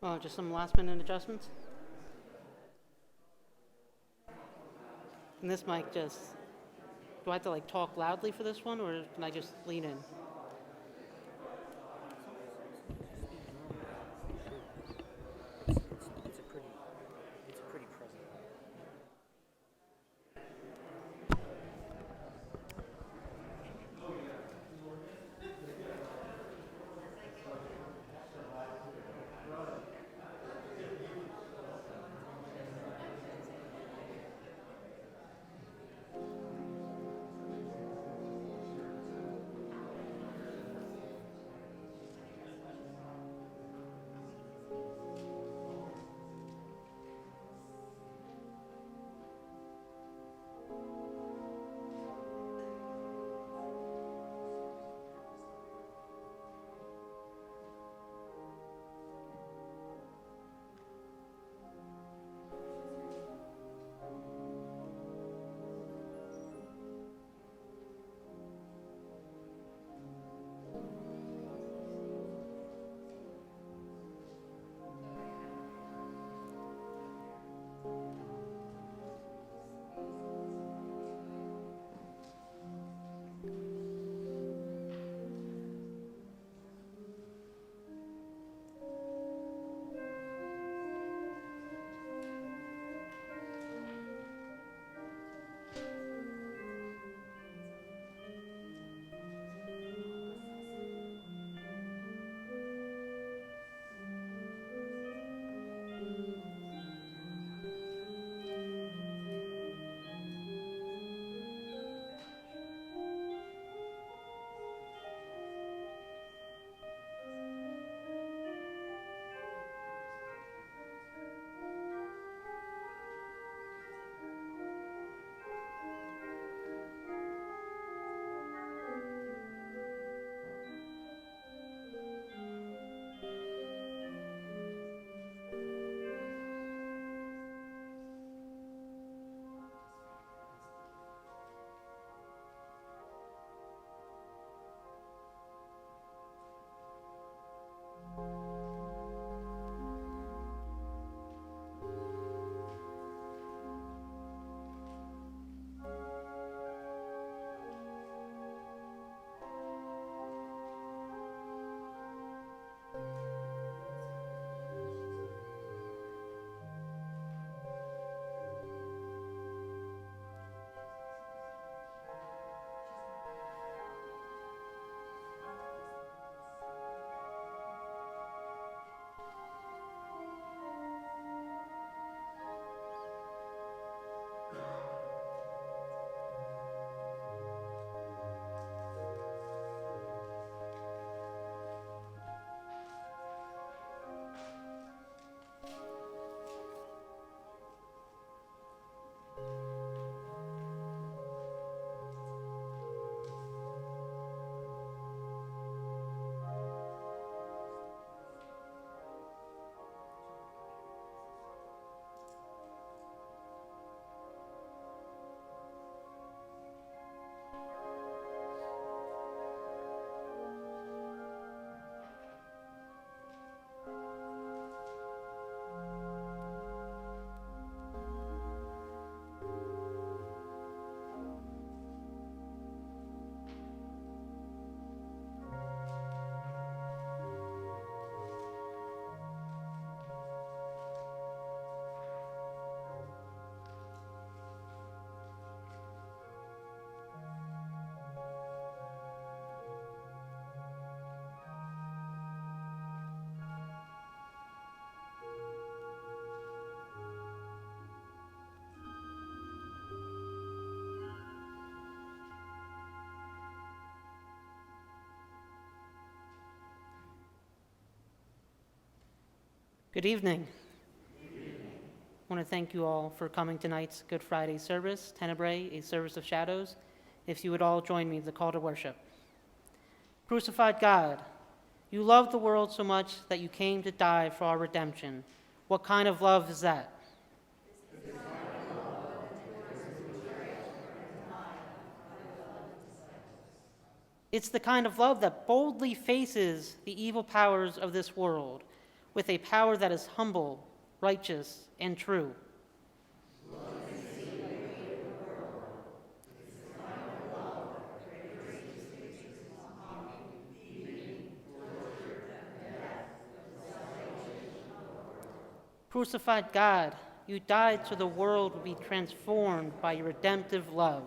Oh, just some last minute adjustments? And this mic just, do I have to like talk loudly for this one or can I just lean in? It's a pretty present. Good evening. I want to thank you all for coming tonight's Good Friday service, Tenebrae, a service of shadows. If you would all join me in the call to worship. Crucified God, you loved the world so much that you came to die for our redemption. What kind of love is that? It's the kind of love that boldly faces the evil powers of this world. with a power that is humble, righteous, and true. Crucified God, you died so the world would be transformed by your redemptive love.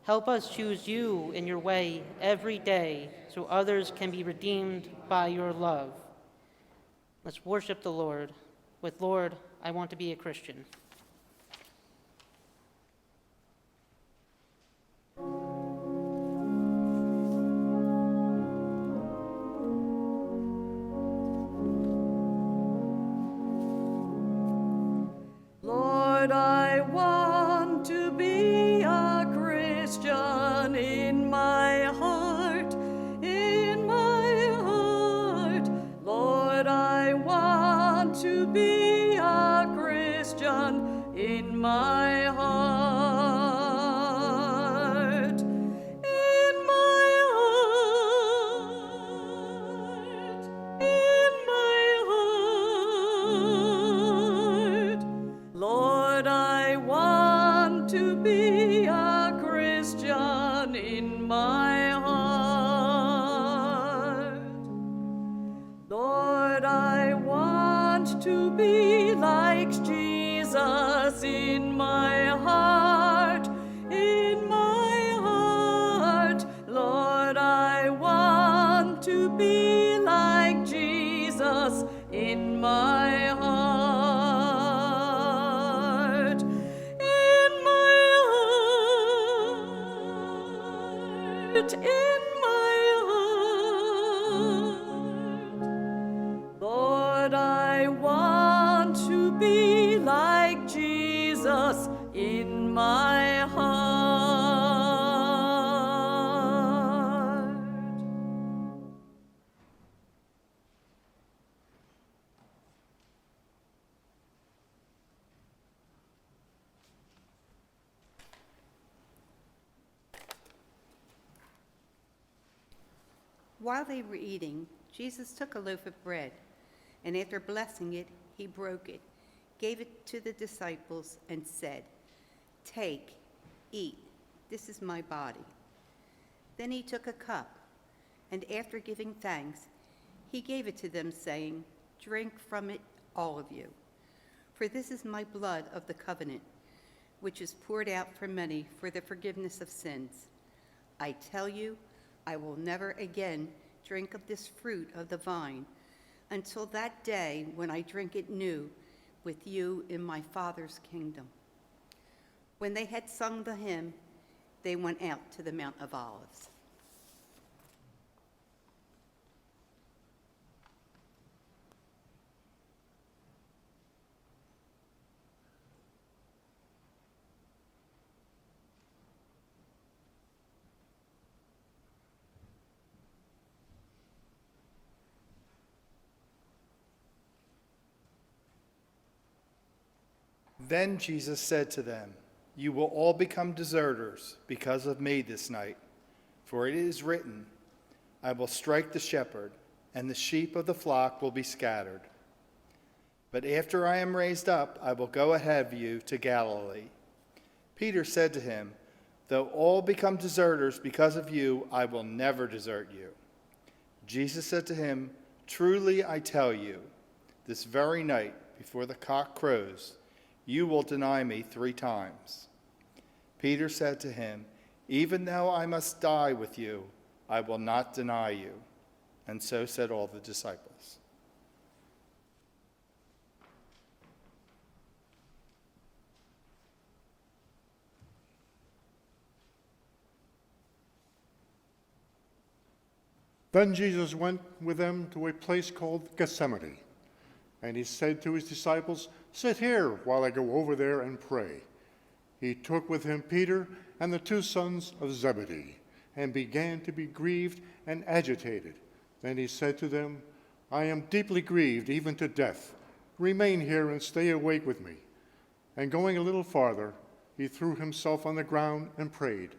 Help us choose you in your way every day so others can be redeemed by your love. Let's worship the Lord with, Lord, I want to be a Christian. Lord, I want to be a Christian in my heart, in my heart. Lord, I want to be a Christian in my heart, in my heart, in my heart. Lord, I want to be a Christian in my heart. Lord, I want to be like Jesus in my heart, in my heart. Lord, I want to be like Jesus in my heart, in my heart, in my heart. Lord, I want to be like Jesus in my heart. While they were eating, Jesus took a loaf of bread, and after blessing it, he broke it, gave it to the disciples, and said, "Take, eat, this is my body." Then he took a cup, and after giving thanks, he gave it to them, saying, "Drink from it, all of you, for this is my blood of the covenant, which is poured out for many for the forgiveness of sins. I tell you, I will never again drink of this fruit of the vine until that day when I drink it new with you in my Father's kingdom." When they had sung the hymn, they went out to the Mount of Olives. Then Jesus said to them, "You will all become deserters because of me this night. For it is written, I will strike the shepherd, and the sheep of the flock will be scattered. But after I am raised up, I will go ahead of you to Galilee." Peter said to him, "Though all become deserters because of you, I will never desert you." Jesus said to him, "Truly I tell you, this very night before the cock crows, you will deny me 3 times. Peter said to him, "Even though I must die with you, I will not deny you." And so said all the disciples. Then Jesus went with them to a place called Gethsemane, and he said to his disciples, "Sit here while I go over there and pray." He took with him Peter and the 2 sons of Zebedee, and began to be grieved and agitated. Then he said to them, "I am deeply grieved, even to death. Remain here and stay awake with me." And going a little farther, he threw himself on the ground and prayed,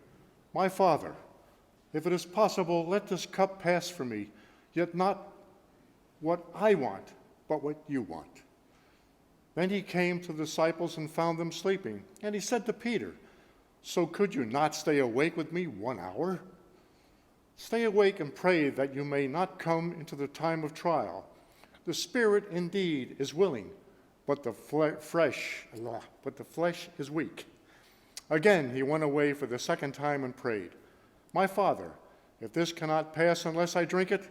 "My Father, if it is possible, let this cup pass from me, yet not what I want, but what you want." Then he came to the disciples and found them sleeping. And he said to Peter, "So could you not stay awake with me 1 hour? Stay awake and pray that you may not come into the time of trial. The spirit indeed is willing, but the flesh is weak." Again he went away for the second time and prayed, "My Father, if this cannot pass unless I drink it,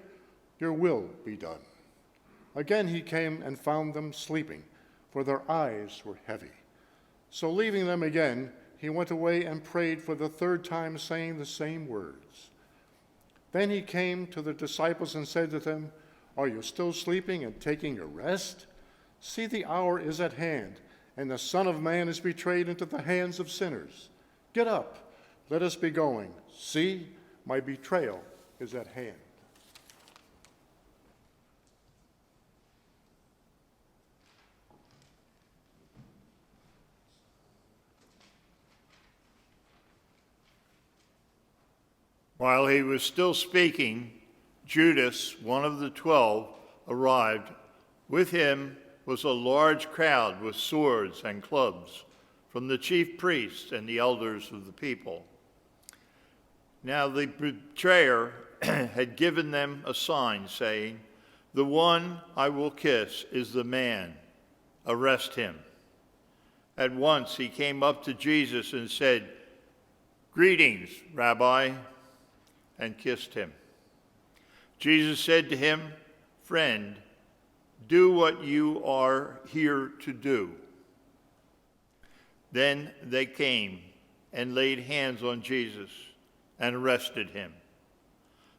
your will be done." Again he came and found them sleeping, for their eyes were heavy. So leaving them again, he went away and prayed for the third time, saying the same words. Then he came to the disciples and said to them, "Are you still sleeping and taking a rest? See, the hour is at hand, and the Son of Man is betrayed into the hands of sinners. Get up, let us be going. See, my betrayal is at hand." While he was still speaking, Judas, one of the 12, arrived. With him was a large crowd with swords and clubs from the chief priests and the elders of the people. Now the betrayer had given them a sign, saying, "The one I will kiss is the man. Arrest him." At once he came up to Jesus and said, "Greetings, Rabbi," and kissed him. Jesus said to him, "Friend, do what you are here to do." Then they came and laid hands on Jesus and arrested him.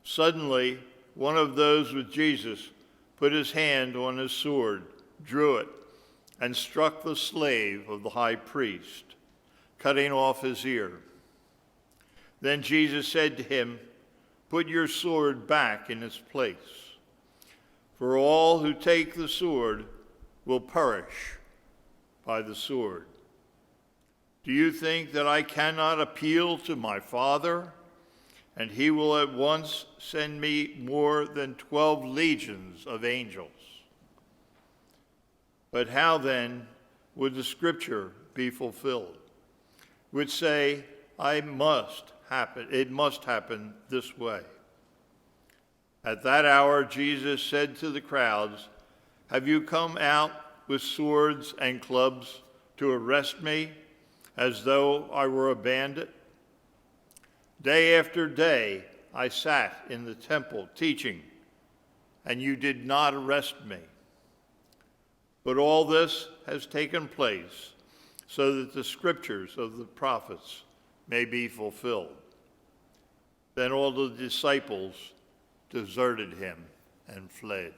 Suddenly, one of those with Jesus put his hand on his sword, drew it, and struck the slave of the high priest, cutting off his ear. Then Jesus said to him, "Put your sword back in its place, for all who take the sword will perish by the sword. Do you think that I cannot appeal to my Father, and he will at once send me more than 12 legions of angels? But how then would the scripture be fulfilled, which say, it must happen this way?" At that hour, Jesus said to the crowds, "Have you come out with swords and clubs to arrest me as though I were a bandit? Day after day I sat in the temple teaching, and you did not arrest me. But all this has taken place so that the scriptures of the prophets may be fulfilled." Then all the disciples deserted him and fled.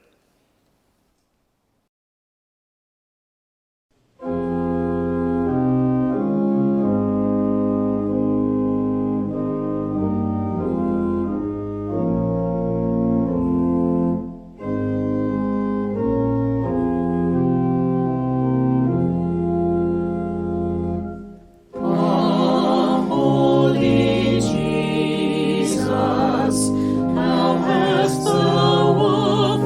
How has the wolf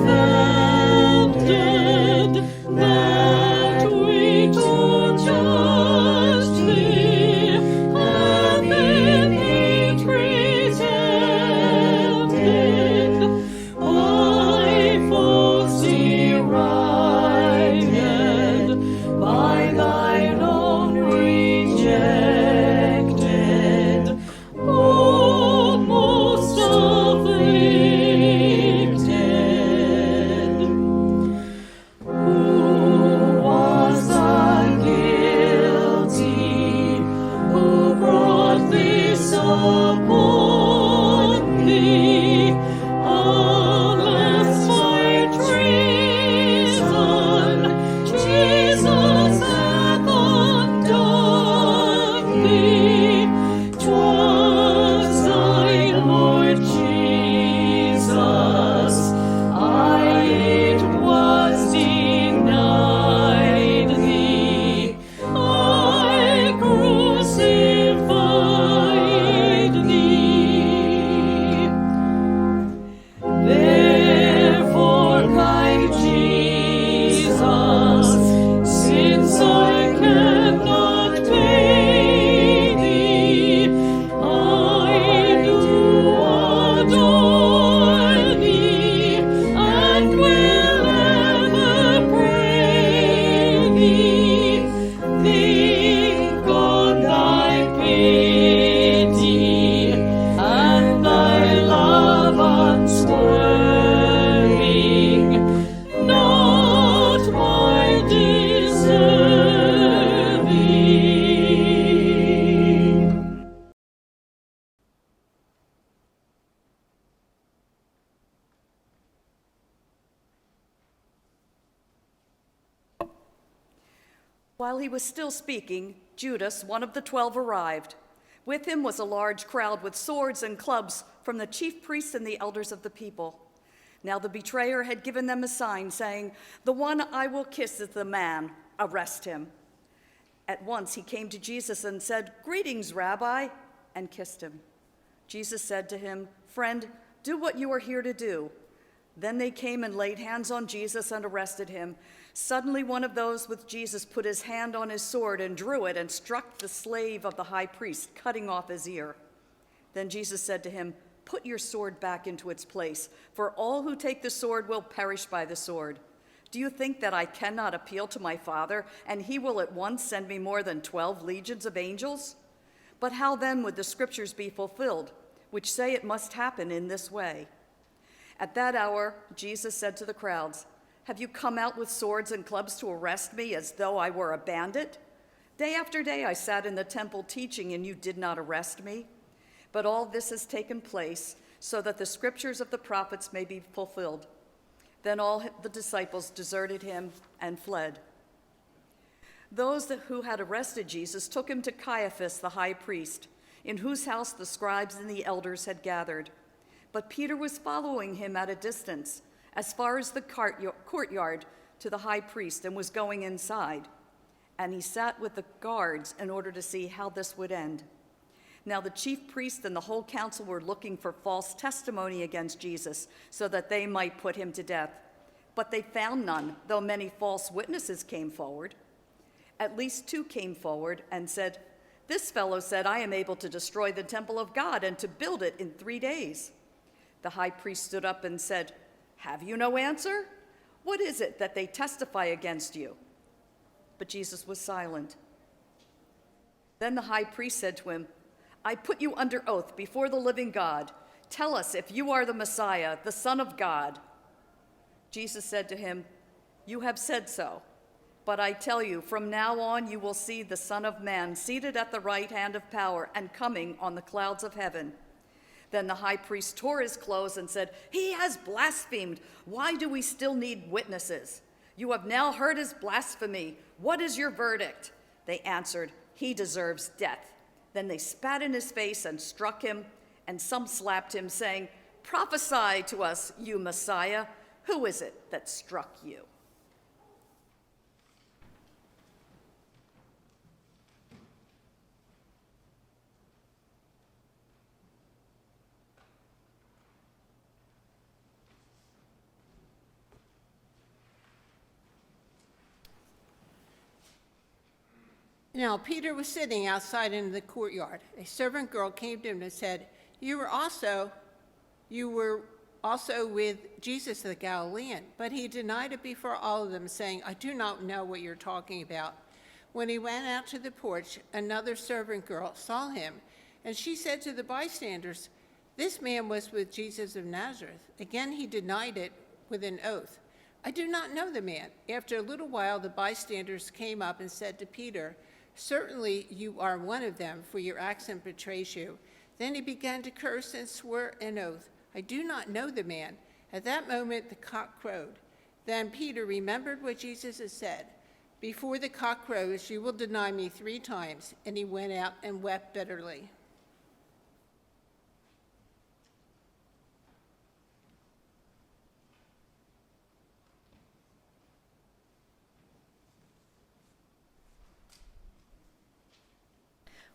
While he was still speaking, Judas, one of the 12, arrived. With him was a large crowd with swords and clubs from the chief priests and the elders of the people. Now the betrayer had given them a sign, saying, "The one I will kiss is the man. Arrest him." At once he came to Jesus and said, "Greetings, Rabbi," and kissed him. Jesus said to him, "Friend, do what you are here to do." Then they came and laid hands on Jesus and arrested him. Suddenly one of those with Jesus put his hand on his sword and drew it and struck the slave of the high priest, cutting off his ear. Then Jesus said to him, "Put your sword back into its place, for all who take the sword will perish by the sword. Do you think that I cannot appeal to my Father, and he will at once send me more than 12 legions of angels? But how then would the scriptures be fulfilled, which say it must happen in this way?" At that hour, Jesus said to the crowds, "Have you come out with swords and clubs to arrest me as though I were a bandit? Day after day I sat in the temple teaching, and you did not arrest me. But all this has taken place so that the scriptures of the prophets may be fulfilled." Then all the disciples deserted him and fled. Those who had arrested Jesus took him to Caiaphas, the high priest, in whose house the scribes and the elders had gathered. But Peter was following him at a distance, as far as the courtyard to the high priest, and was going inside. And he sat with the guards in order to see how this would end. Now the chief priest and the whole council were looking for false testimony against Jesus, so that they might put him to death. But they found none, though many false witnesses came forward. At least 2 came forward and said, "This fellow said, 'I am able to destroy the temple of God and to build it in 3 days.'" The high priest stood up and said, "Have you no answer? What is it that they testify against you?" But Jesus was silent. Then the high priest said to him, "I put you under oath before the living God. Tell us if you are the Messiah, the Son of God." Jesus said to him, "You have said so. But I tell you, from now on you will see the Son of Man seated at the right hand of power and coming on the clouds of heaven." Then the high priest tore his clothes and said, "He has blasphemed. Why do we still need witnesses? You have now heard his blasphemy. What is your verdict?" They answered, "He deserves death." Then they spat in his face and struck him, and some slapped him, saying, "Prophesy to us, you Messiah. Who is it that struck you?" Now Peter was sitting outside in the courtyard. A servant girl came to him and said, You were also with Jesus the Galilean." But he denied it before all of them, saying, "I do not know what you're talking about." When he went out to the porch, another servant girl saw him, and she said to the bystanders, "This man was with Jesus of Nazareth." Again he denied it with an oath, "I do not know the man." After a little while, the bystanders came up and said to Peter, "Certainly you are one of them, for your accent betrays you." Then he began to curse and swore an oath, "I do not know the man." At that moment the cock crowed. Then Peter remembered what Jesus had said, "Before the cock crows, you will deny me 3 times." And he went out and wept bitterly.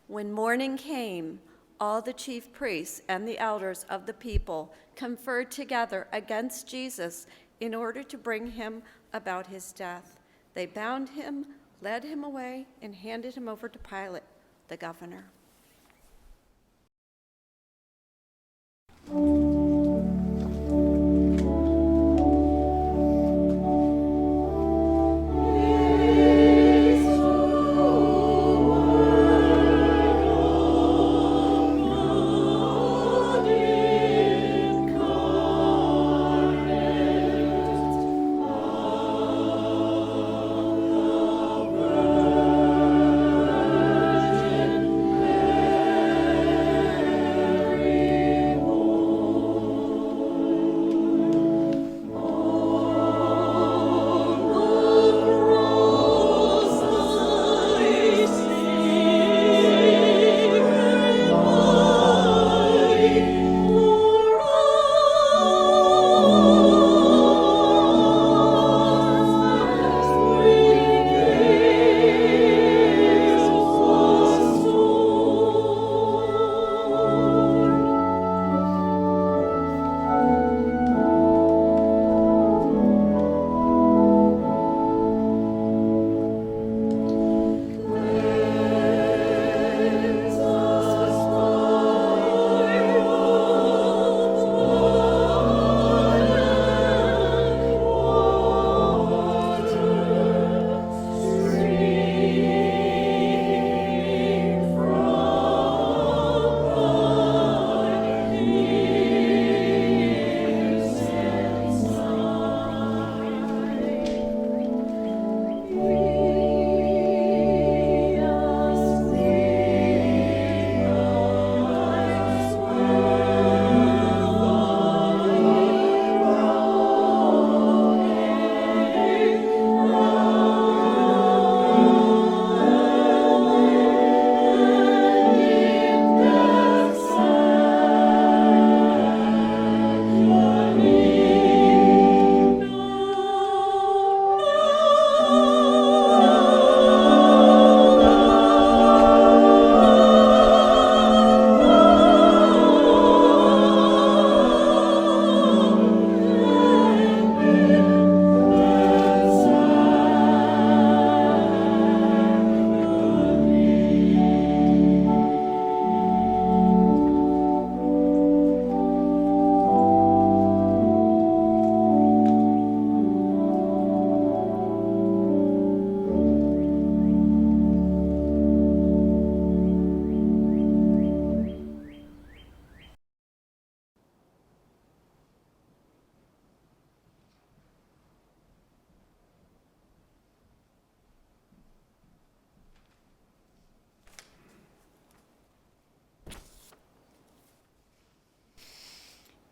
When morning came, all the chief priests and the elders of the people conferred together against Jesus in order to bring him about his death. They bound him, led him away, and handed him over to Pilate, the governor.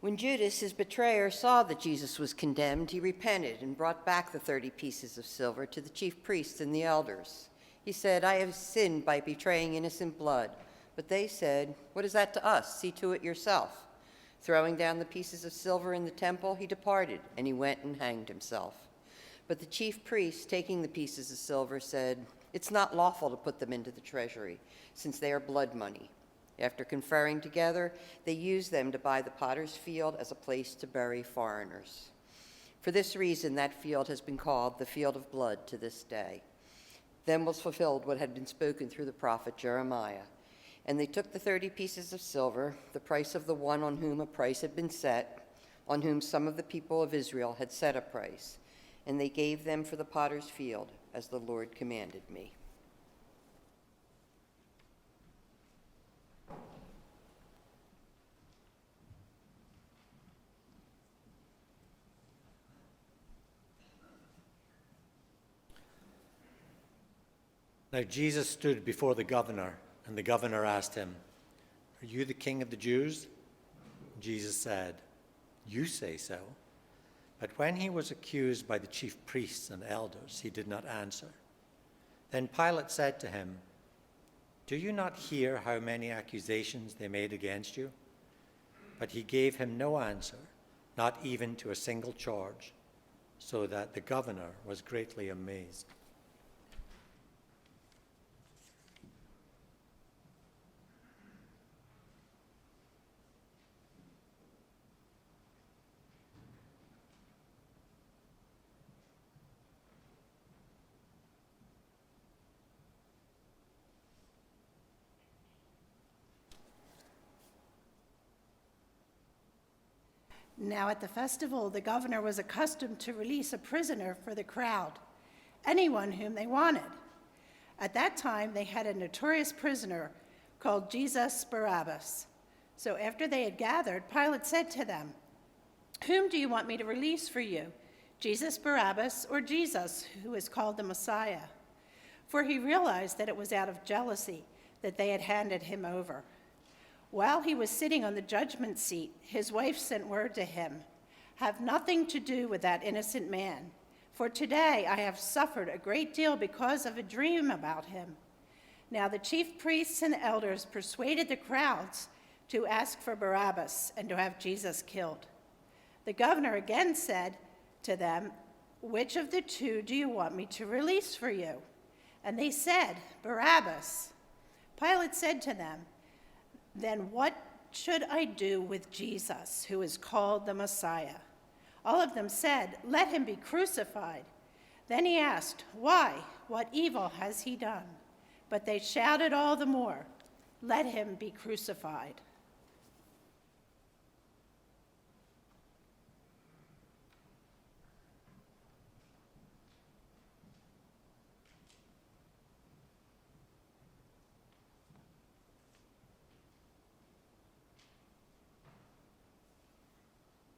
When Judas, his betrayer, saw that Jesus was condemned, he repented and brought back the 30 pieces of silver to the chief priests and the elders. He said, "I have sinned by betraying innocent blood." But they said, "What is that to us? See to it yourself." Throwing down the pieces of silver in the temple, he departed, and he went and hanged himself. But the chief priests, taking the pieces of silver, said, "It's not lawful to put them into the treasury, since they are blood money." After conferring together, they used them to buy the potter's field as a place to bury foreigners. For this reason, that field has been called the Field of Blood to this day. Then was fulfilled what had been spoken through the prophet Jeremiah. And they took the 30 pieces of silver, the price of the one on whom a price had been set, on whom some of the people of Israel had set a price, and they gave them for the potter's field, as the Lord commanded me. Now Jesus stood before the governor, and the governor asked him, "Are you the king of the Jews?" Jesus said, "You say so." But when he was accused by the chief priests and elders, he did not answer. Then Pilate said to him, "Do you not hear how many accusations they made against you?" But he gave him no answer, not even to a single charge, so that the governor was greatly amazed. Now at the festival, the governor was accustomed to release a prisoner for the crowd, anyone whom they wanted. At that time, they had a notorious prisoner called Jesus Barabbas. So after they had gathered, Pilate said to them, "Whom do you want me to release for you, Jesus Barabbas or Jesus, who is called the Messiah?" For he realized that it was out of jealousy that they had handed him over. While he was sitting on the judgment seat, his wife sent word to him, "Have nothing to do with that innocent man, for today I have suffered a great deal because of a dream about him." Now the chief priests and elders persuaded the crowds to ask for Barabbas and to have Jesus killed. The governor again said to them, "Which of the two do you want me to release for you?" And they said, "Barabbas." Pilate said to them, "Then what should I do with Jesus, who is called the Messiah?" All of them said, "Let him be crucified." Then he asked, "Why? What evil has he done?" But they shouted all the more, "Let him be crucified."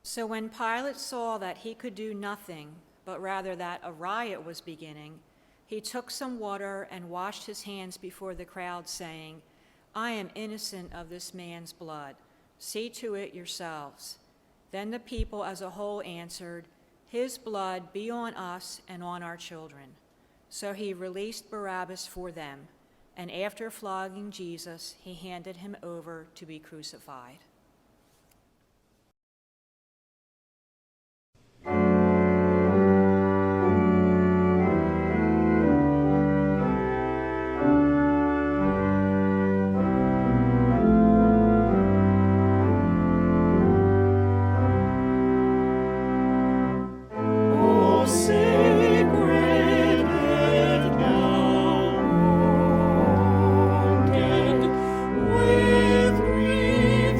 So when Pilate saw that he could do nothing, but rather that a riot was beginning, he took some water and washed his hands before the crowd, saying, "I am innocent of this man's blood. See to it yourselves." Then the people as a whole answered, "His blood be on us and on our children." So he released Barabbas for them, and after flogging Jesus, he handed him over to be crucified. With grief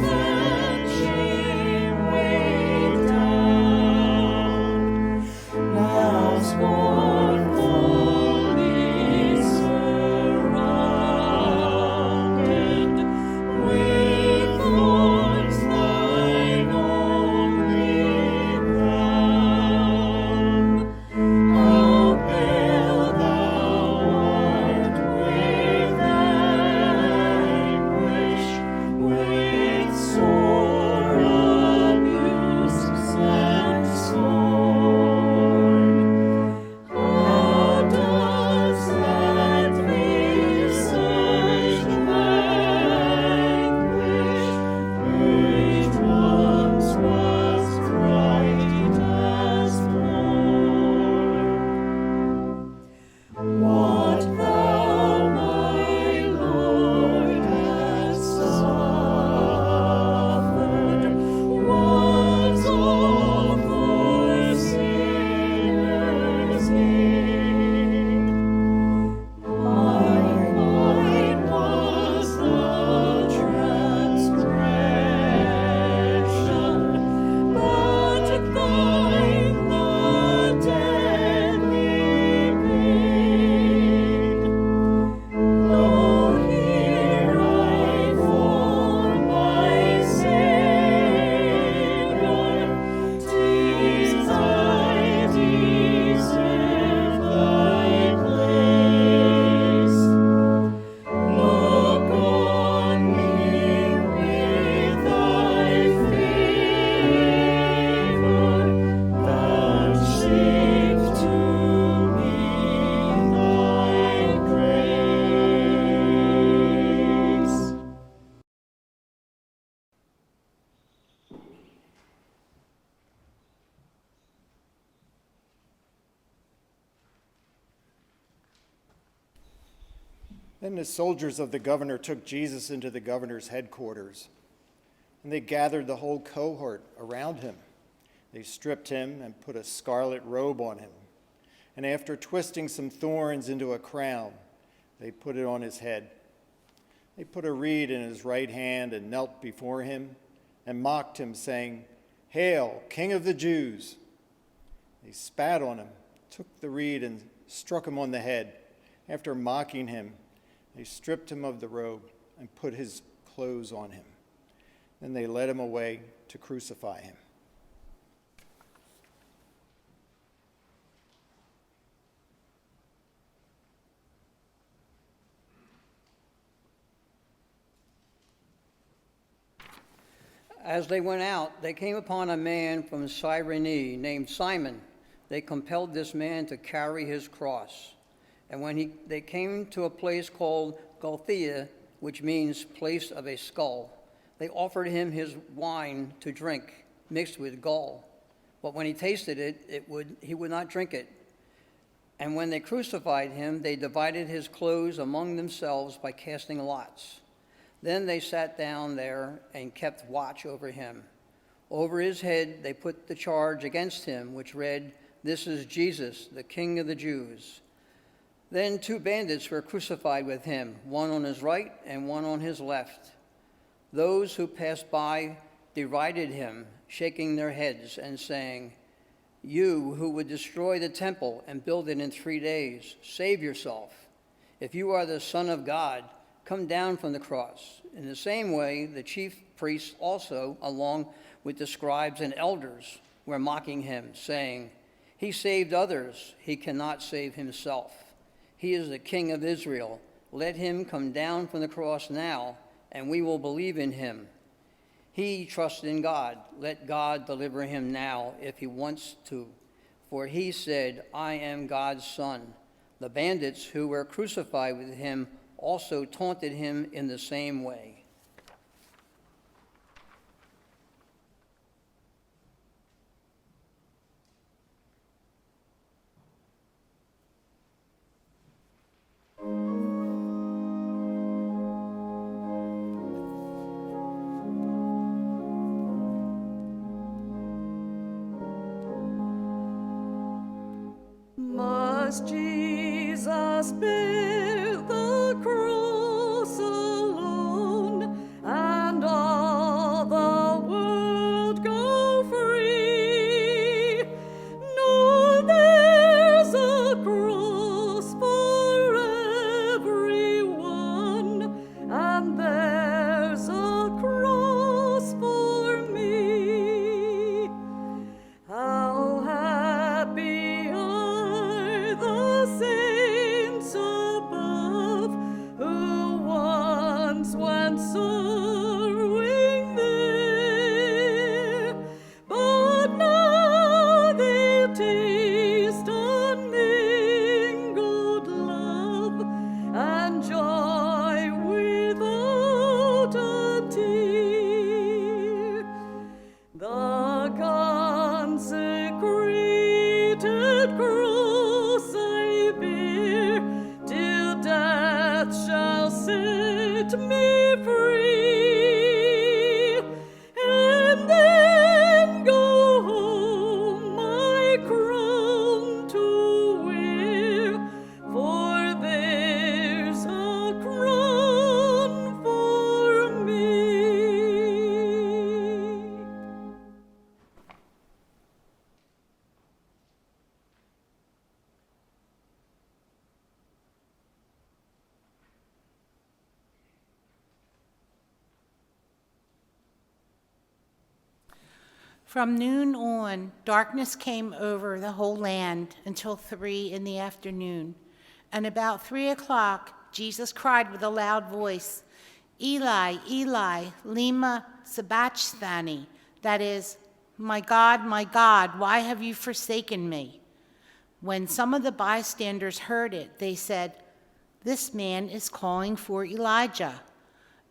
Then the soldiers of the governor took Jesus into the governor's headquarters, and they gathered the whole cohort around him. They stripped him and put a scarlet robe on him, and after twisting some thorns into a crown, they put it on his head. They put a reed in his right hand and knelt before him and mocked him, saying, "Hail, King of the Jews!" They spat on him, took the reed and struck him on the head. After mocking him, they stripped him of the robe and put his clothes on him. Then they led him away to crucify him. As they went out, they came upon a man from Cyrene named Simon. They compelled this man to carry his cross. And when they came to a place called Golgotha, which means place of a skull, they offered him his wine to drink, mixed with gall. But when he tasted it, he would not drink it. And when they crucified him, they divided his clothes among themselves by casting lots. Then they sat down there and kept watch over him. Over his head they put the charge against him, which read, "This is Jesus, the King of the Jews." Then 2 bandits were crucified with him, one on his right and one on his left. Those who passed by derided him, shaking their heads and saying, "You who would destroy the temple and build it in 3 days, save yourself. If you are the Son of God, come down from the cross." In the same way, the chief priests also, along with the scribes and elders, were mocking him, saying, "He saved others, he cannot save himself. He is the King of Israel. Let him come down from the cross now, and we will believe in him. He trusts in God. Let God deliver him now if he wants to. For he said, 'I am God's son.'" The bandits who were crucified with him also taunted him in the same way. Must Jesus bear the cross alone, and all the world go free? No, there's a cross for everyone, and there's a cross for me. How happy are the saints above, who once went soaring there, but now they taste unmingled love and joy without a tear. The consecrated cross I bear, till death shall set me free, and then go home my crown to wear, for there's a crown for me. From noon on, darkness came over the whole land until 3 in the afternoon. And about 3 o'clock, Jesus cried with a loud voice, "Eli, Eli, lema sabachthani," that is, my God, why have you forsaken me?" When some of the bystanders heard it, they said, "This man is calling for Elijah."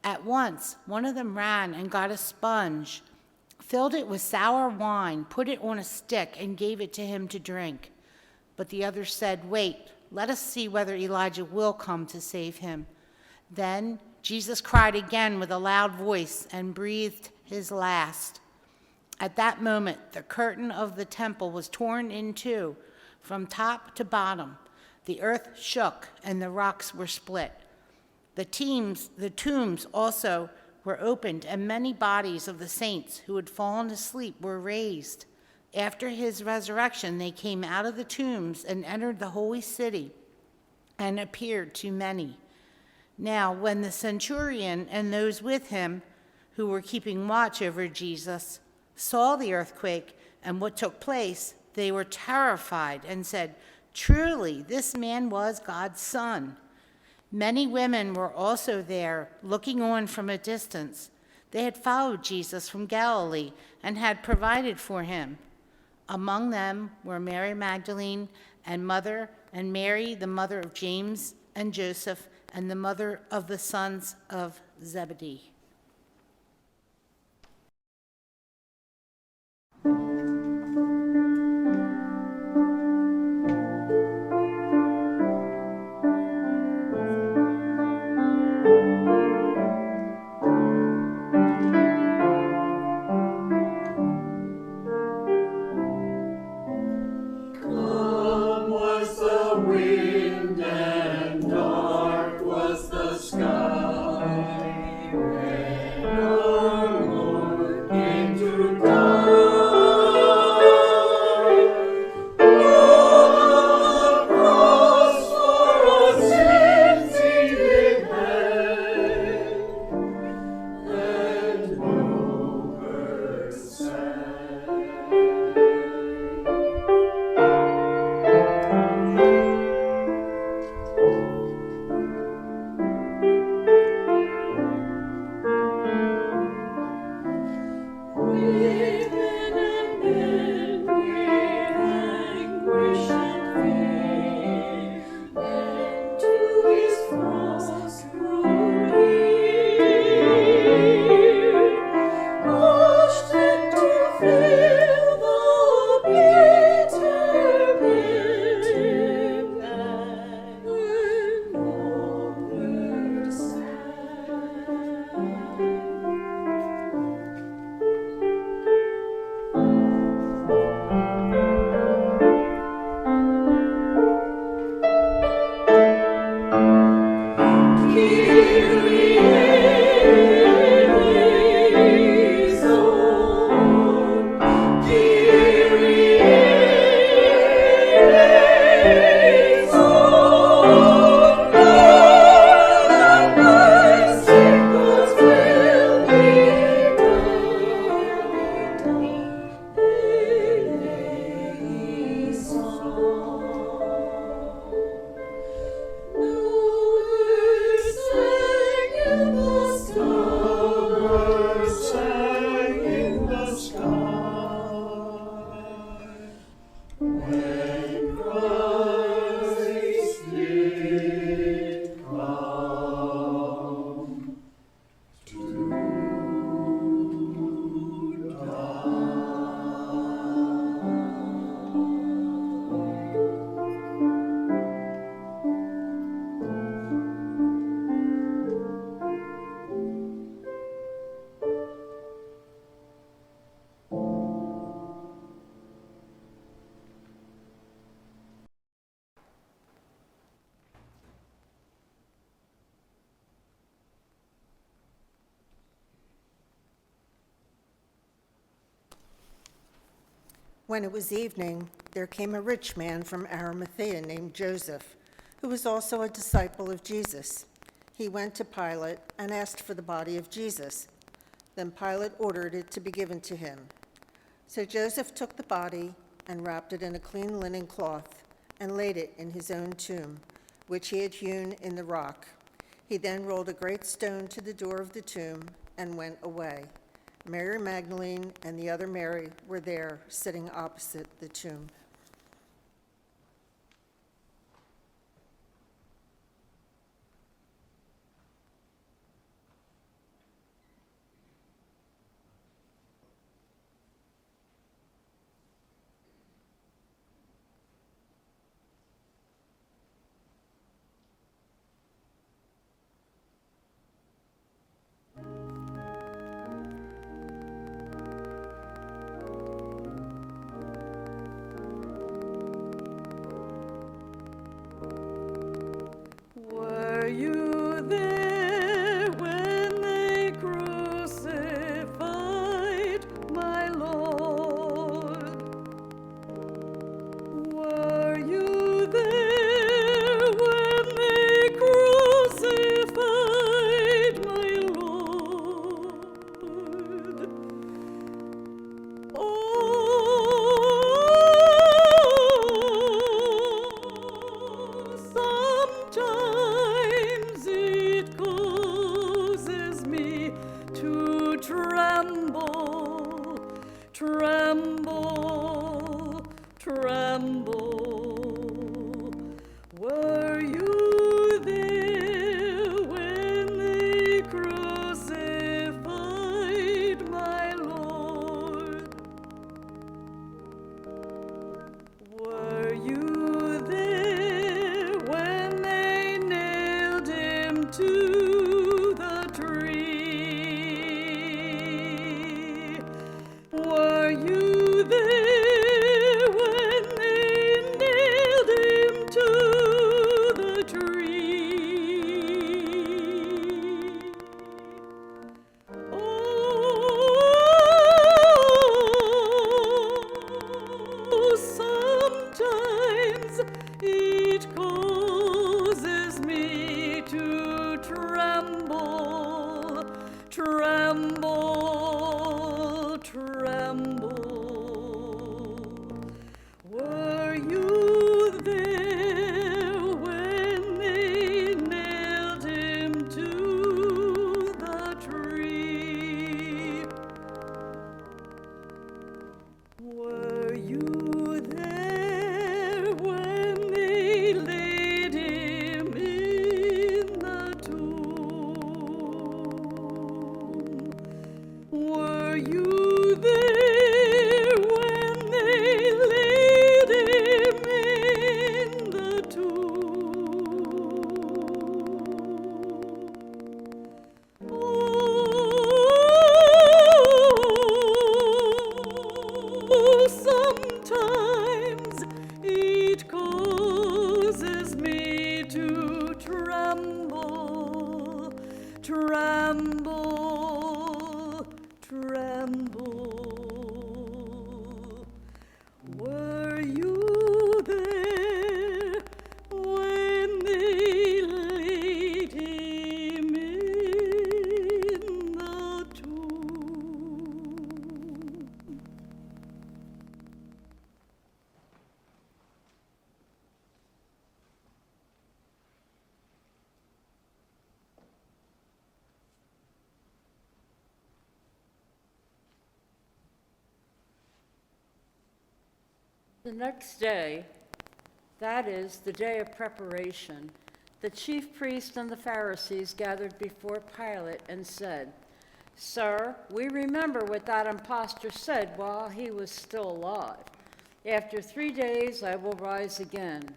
At once, one of them ran and got a sponge, filled it with sour wine, put it on a stick, and gave it to him to drink. But the others said, "Wait, let us see whether Elijah will come to save him." Then Jesus cried again with a loud voice and breathed his last. At that moment, the curtain of the temple was torn in two from top to bottom. The earth shook and the rocks were split. The tombs also were opened, and many bodies of the saints who had fallen asleep were raised. After his resurrection, they came out of the tombs and entered the holy city and appeared to many. Now, when the centurion and those with him who were keeping watch over Jesus saw the earthquake and what took place, they were terrified and said, "Truly, this man was God's Son." Many women were also there, looking on from a distance. They had followed Jesus from Galilee and had provided for him. Among them were Mary Magdalene and Mary, the mother of James and Joseph, and the mother of the sons of Zebedee. When it was evening, there came a rich man from Arimathea named Joseph, who was also a disciple of Jesus. He went to Pilate and asked for the body of Jesus. Then Pilate ordered it to be given to him. So Joseph took the body and wrapped it in a clean linen cloth and laid it in his own tomb, which he had hewn in the rock. He then rolled a great stone to the door of the tomb and went away. Mary Magdalene and the other Mary were there, sitting opposite the tomb. Tremble, tremble. Were you there when they laid him in the tomb? The next day, that is, the day of preparation, the chief priests and the Pharisees gathered before Pilate and said, "Sir, we remember what that impostor said while he was still alive. After 3 days I will rise again.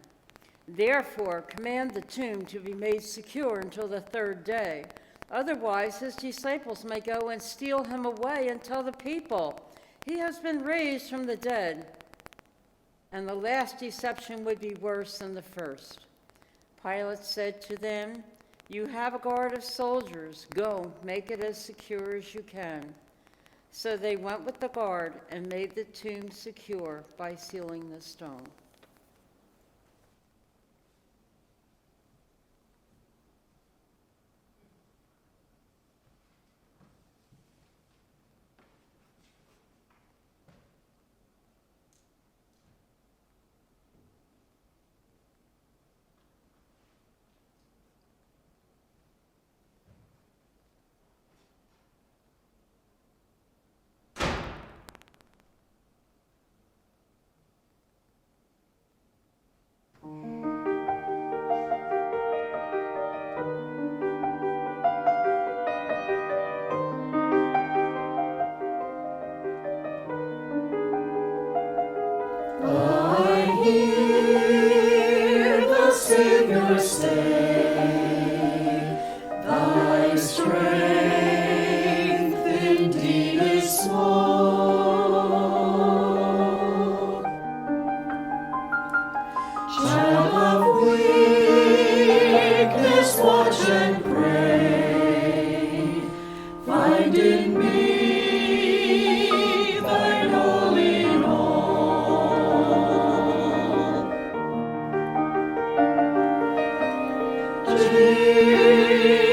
Therefore, command the tomb to be made secure until the 3rd day. Otherwise, his disciples may go and steal him away and tell the people, 'He has been raised from the dead.' And the last deception would be worse than the first." Pilate said to them, "You have a guard of soldiers. Go, make it as secure as you can." So they went with the guard and made the tomb secure by sealing the stone. I hear the Savior say, "Thy strength indeed is small." Child of weakness, watch and pray. Find in me thine all in all.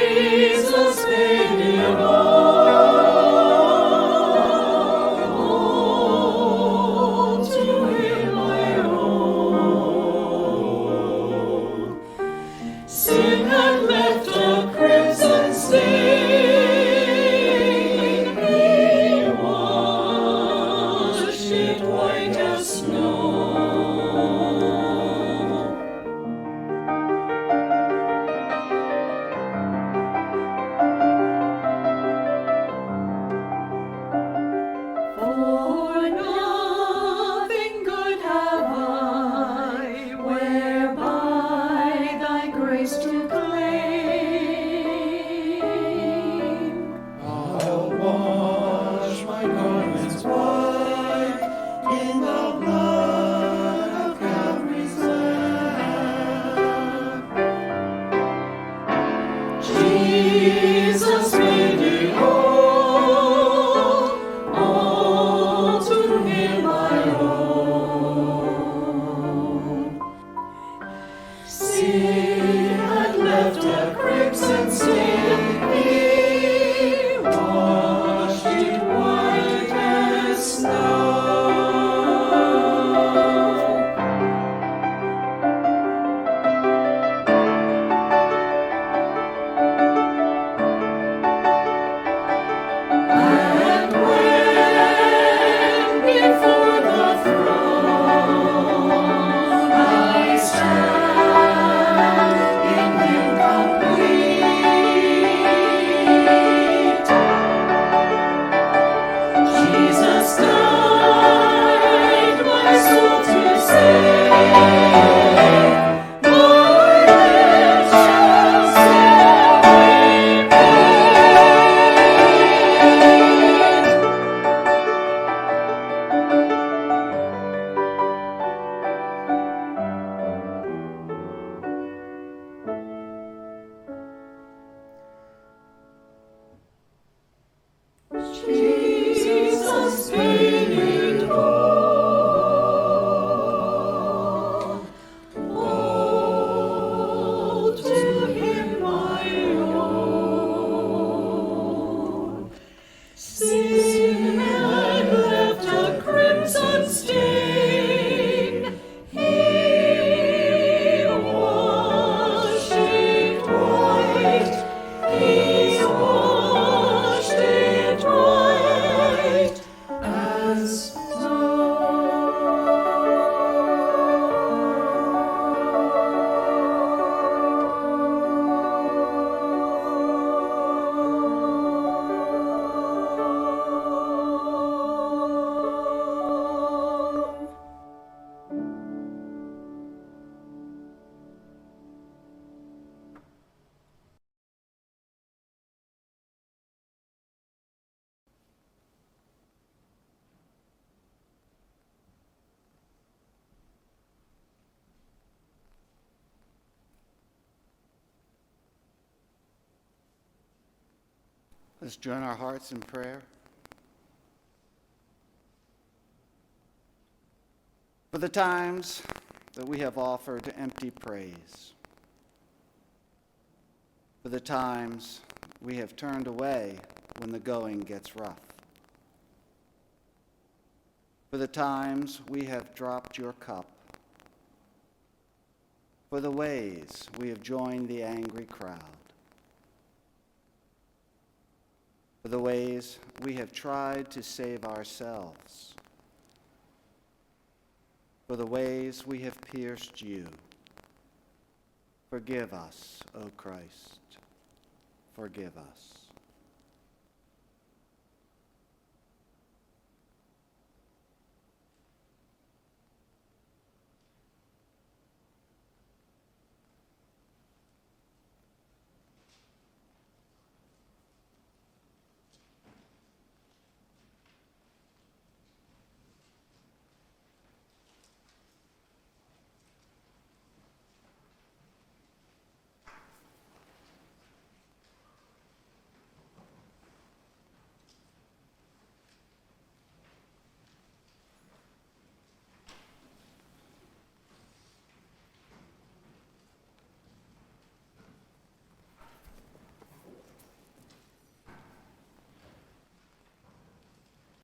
Jesus paid it all, to him I owe. Sin had left a crimson stain, Let's join our hearts in prayer. For the times that we have offered empty praise, for the times we have turned away when the going gets rough, for the times we have dropped your cup, for the ways we have joined the angry crowd, for the ways we have tried to save ourselves, for the ways we have pierced you. Forgive us, O Christ, forgive us.